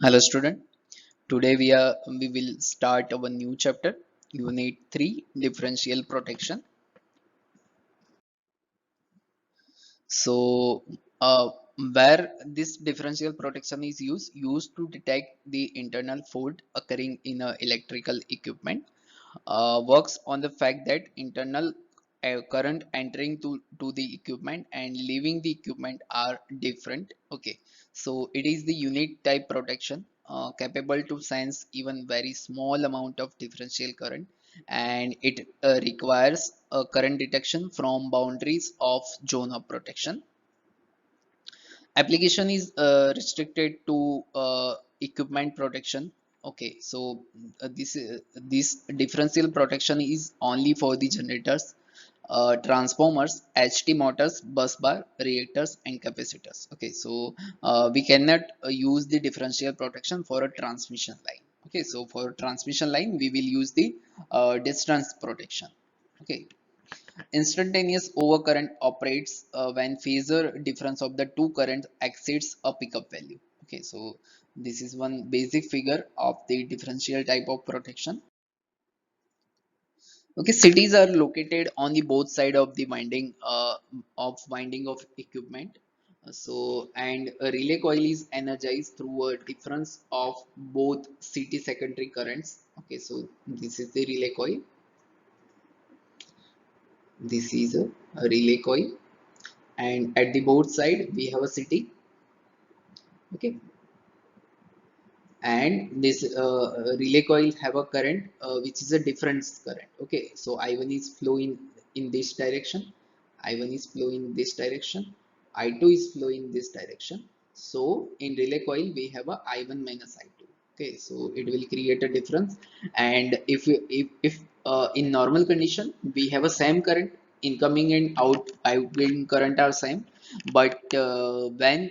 Hello student. Today we will start our new chapter, Unit 3, Differential Protection. So, where this differential protection is used to detect the internal fault occurring in a electrical equipment, works on the fact that internal current entering to the equipment and leaving the equipment are different. Okay, so it is the unit type protection capable to sense even very small amount of differential current, and it requires a current detection from boundaries of zone of protection. Application is restricted to equipment protection. Okay, so this differential protection is only for the generators, transformers, HT motors, bus bar, reactors, and capacitors. Okay, so we cannot use the differential protection for a transmission line. Okay, so for transmission line we will use the distance protection. Okay, instantaneous overcurrent operates when phasor difference of the two currents exceeds a pickup value. Okay, so this is one basic figure of the differential type of protection. Okay, cities are located on the both side of the winding of equipment. So and a relay coil is energized through a difference of both city secondary currents. Okay, so this is the relay coil. This is a relay coil, and at the both side we have a city. Okay, and this relay coil have a current which is a difference current. Okay, so I1 is flowing in this direction, I1 is flowing in this direction, I2 is flowing in this direction. So in relay coil we have a I1 minus I2. Okay, so it will create a difference. And if in normal condition we have a same current, incoming and outgoing current are same, but when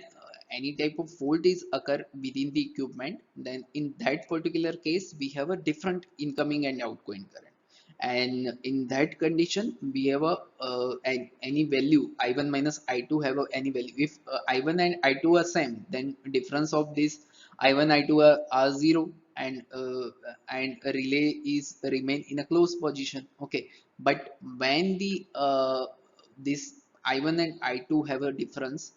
any type of fault is occur within the equipment, then in that particular case we have a different incoming and outgoing current. And in that condition we have any value I1 minus I2 have any value. If I1 and I2 are same, then difference of this I1 I2 are zero, and a relay is remain in a closed position. Okay, but when the this I1 and I2 have a difference,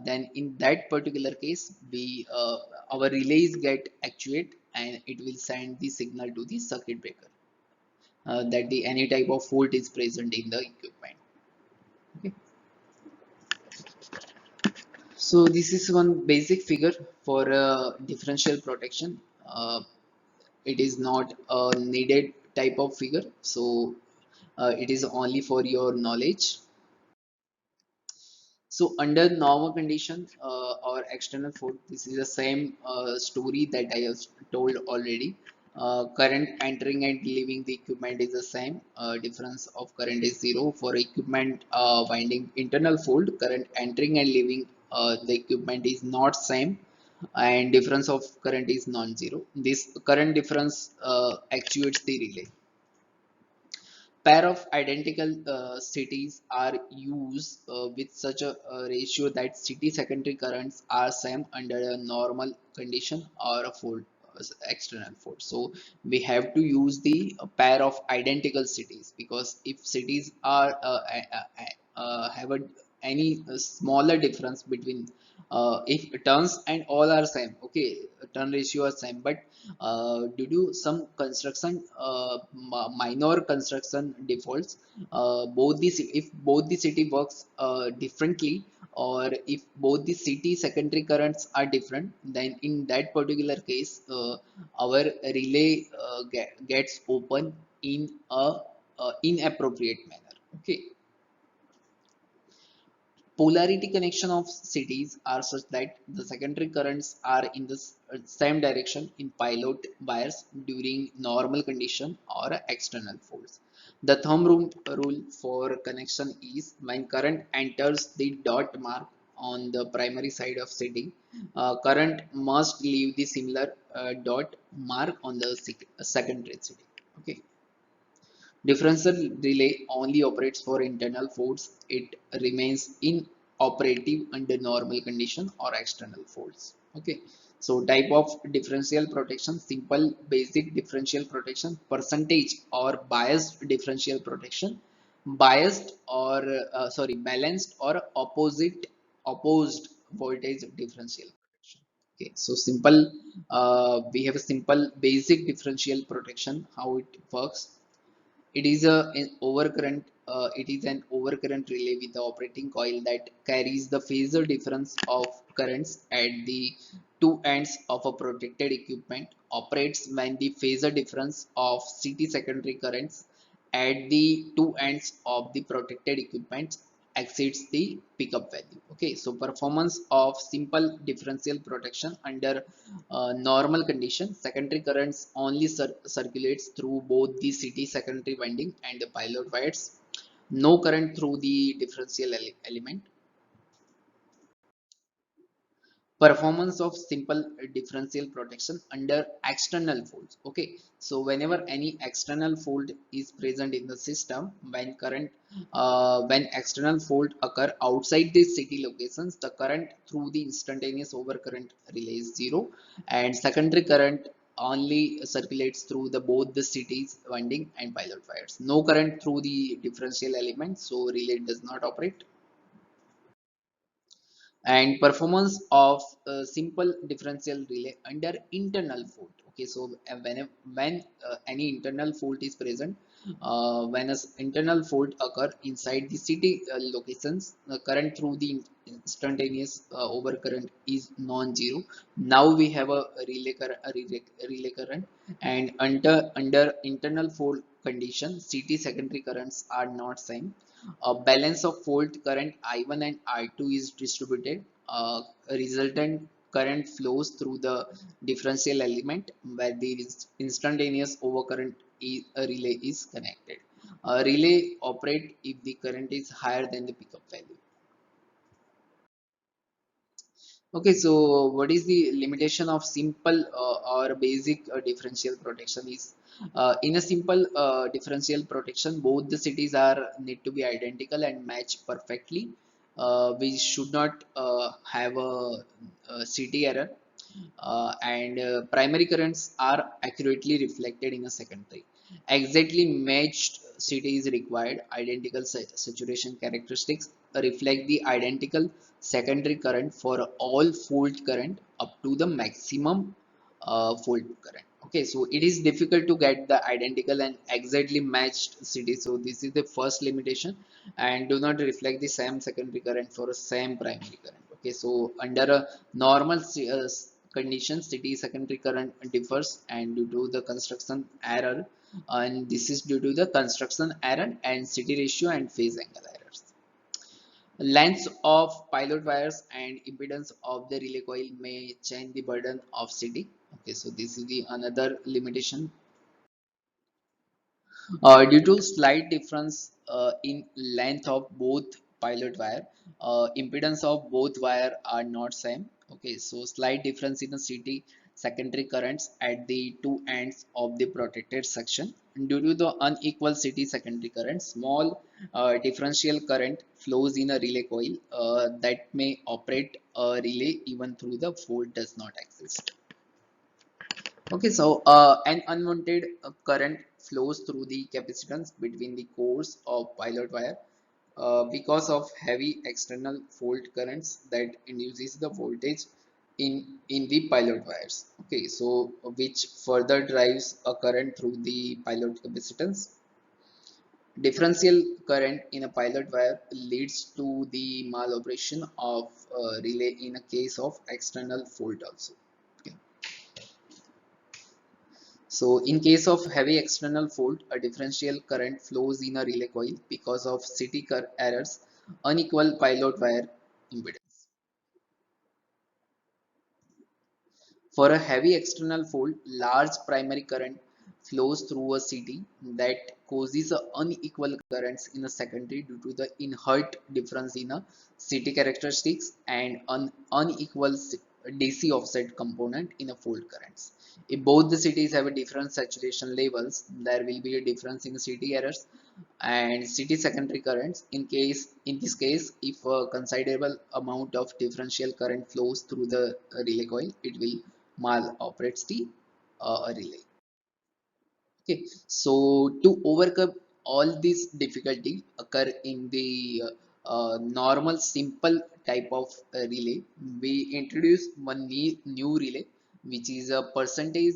then in that particular case we our relays get actuate, and it will send the signal to the circuit breaker that the any type of fault is present in the equipment. Okay, so this is one basic figure for differential protection. It is not a needed type of figure, so it is only for your knowledge. So under normal condition or external fault, this is the same story that I have told already. Current entering and leaving the equipment is the same. Difference of current is zero. For equipment winding internal fault, current entering and leaving the equipment is not same, and difference of current is non-zero. This current difference actuates the relay. Pair of identical cities are used with such a ratio that city secondary currents are same under a normal condition or a fault, external fault. So we have to use the pair of identical cities, because if cities are have any smaller difference between if turns and all are same, okay, turn ratio are same, but due to some construction minor construction defaults, if both the city works differently, or if both the city secondary currents are different, then in that particular case our relay gets open in a inappropriate manner. Okay, polarity connection of cities are such that the secondary currents are in the same direction in pilot wires during normal condition or external faults. The rule for connection is when current enters the dot mark on the primary side of city, current must leave the similar dot mark on the secondary city. Okay. Differential relay only operates for internal faults. It remains inoperative under normal condition or external faults. Okay, So type of differential protection: simple basic differential protection, percentage or biased differential protection, biased or balanced or opposed voltage differential protection. Okay, so simple, we have a simple basic differential protection. How it works: it is it is an overcurrent relay with the operating coil that carries the phasor difference of currents at the two ends of a protected equipment. Operates when the phasor difference of CT secondary currents at the two ends of the protected equipment exceeds the pickup value. Okay, so performance of simple differential protection under normal condition: secondary currents only circulates through both the CT secondary winding and the pilot wires. No current through the differential element. Performance of simple differential protection under external faults. Okay, so whenever any external fault is present in the system, when external fault occur outside the city locations, the current through the instantaneous overcurrent relay is zero, and secondary current only circulates through the both the cities winding and pilot wires. No current through the differential element, so relay does not operate. And performance of simple differential relay under internal fault. Okay, so when any internal fault is present, when an internal fault occur inside the city locations, the current through the instantaneous overcurrent is non-zero. Now we have a relay current, and under internal fault condition, CT secondary currents are not same. A balance of fault current I1 and I2 is distributed. Resultant current flows through the differential element where the instantaneous overcurrent relay is connected. A relay operate if the current is higher than the pickup value. Okay, so what is the limitation of simple or basic differential protection is, in a simple differential protection, both the cities are need to be identical and match perfectly. We should not have a city error, and primary currents are accurately reflected in a secondary. Exactly matched city is required. Identical saturation characteristics reflect the identical secondary current for all fault current up to the maximum fault current. Okay, so it is difficult to get the identical and exactly matched city. So this is the first limitation, and do not reflect the same secondary current for a same primary current. Okay, so under a normal condition, city secondary current differs and due to the construction error, and this is due to the construction error and city ratio and phase angle errors. Lengths of pilot wires and impedance of the relay coil may change the burden of city. Okay, so this is the another limitation. Due to slight difference in length of both pilot wire, impedance of both wire are not same. Okay, so slight difference in the CT secondary currents at the two ends of the protected section. Due to the unequal CT secondary current, small differential current flows in a relay coil that may operate a relay even through the fault does not exist. Okay, so an unwanted current flows through the capacitance between the cores of pilot wire because of heavy external fault currents that induces the voltage in the pilot wires. Okay, so which further drives a current through the pilot capacitance. Differential current in a pilot wire leads to the maloperation of relay in a case of external fault also. Okay. So in case of heavy external fault, a differential current flows in a relay coil because of CT errors, unequal pilot wire impedance. For a heavy external fault, large primary current flows through a CT that causes unequal currents in a secondary due to the inherent difference in a CT characteristics and unequal DC offset component in a fault currents. If both the cities have a different saturation levels, there will be a difference in CT errors and CT secondary currents. In this case, if a considerable amount of differential current flows through the relay coil, it will mal operates the relay. Okay, so to overcome all these difficulty occur in the normal simple type of relay, we introduce one new relay which is a percentage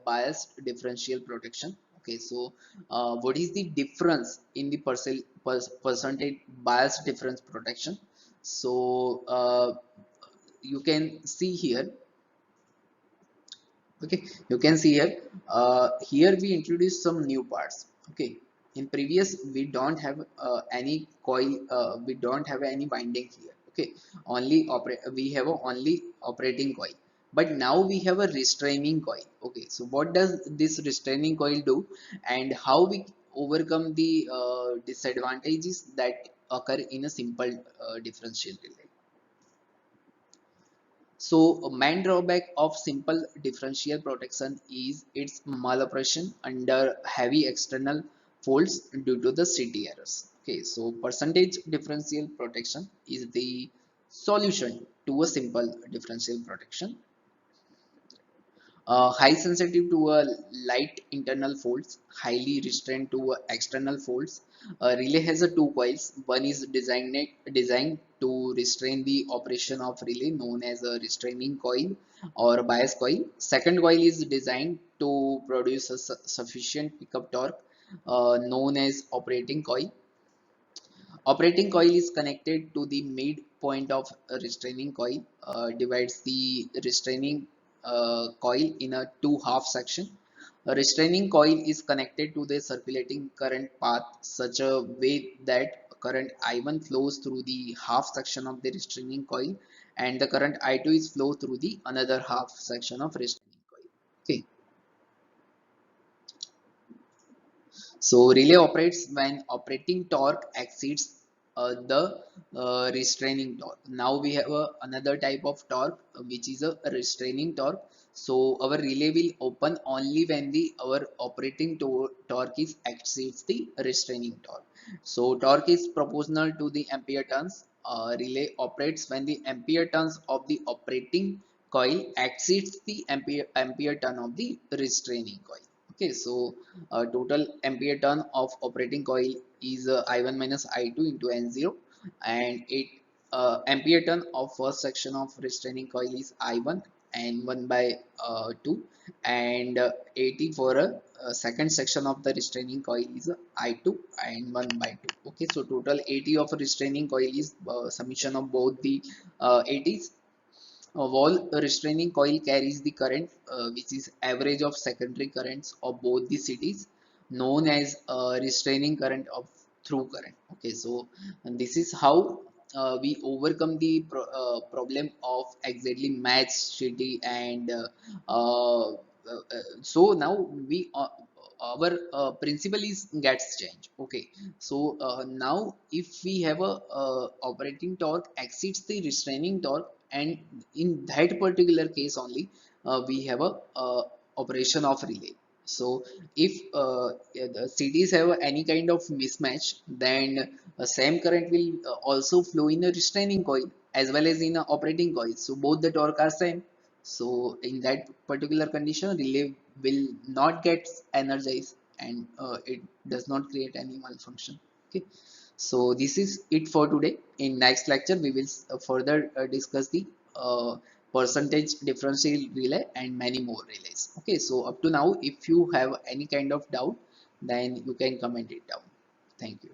biased differential protection. Okay, so what is the difference in the percentage bias difference protection? So you can see here. Okay, you can see here, here we introduce some new parts. Okay, in previous we don't have any coil, we don't have any winding here. Okay, only operate, we have a only operating coil, but now we have a restraining coil. Okay, so what does this restraining coil do, and how we overcome the disadvantages that occur in a simple differential relay? So, a main drawback of simple differential protection is its maloperation under heavy external faults due to the CT errors. Okay, so percentage differential protection is the solution to a simple differential protection. High sensitive to light internal faults, highly restrained to external faults. Relay has a two coils. One is designed to restrain the operation of relay, known as a restraining coil or bias coil. Second coil is designed to produce a sufficient pickup torque, known as operating coil. Operating coil is connected to the midpoint of a restraining coil, divides the restraining coil in a two half section. A restraining coil is connected to the circulating current path such a way that current I1 flows through the half section of the restraining coil, and the current I2 is flow through the another half section of restraining coil. Okay. So relay operates when operating torque exceeds the restraining torque. Now we have another type of torque which is a restraining torque. So our relay will open only when the our operating torque is exceeds the restraining torque. So torque is proportional to the ampere turns. Relay operates when the ampere turns of the operating coil exceeds the ampere turn of the restraining coil. Okay, so total ampere turn of operating coil is I1 minus I2 into N0, and it ampere turn of first section of restraining coil is I1 and 1 by 2, and 80 for a second section of the restraining coil is I2 and 1 by 2. Okay, so total 80 of restraining coil is summation of both the 80s. A wall restraining coil carries the current, which is average of secondary currents of both the cities, known as restraining current of through current. Okay, so and this is how we overcome the problem of exactly match city, and so now we our principle is gets changed. Okay, so now if we have a operating torque exceeds the restraining torque, and in that particular case only we have a operation of relay. So if yeah, the cities have any kind of mismatch, then same current will also flow in a restraining coil as well as in a operating coil, so both the torque are same. So in that particular condition, relay will not get energized, and it does not create any malfunction. Okay, so this is it for today. In next lecture we will further discuss the percentage differential relay and many more relays. Okay, so up to now if you have any kind of doubt, then you can comment it down. Thank you.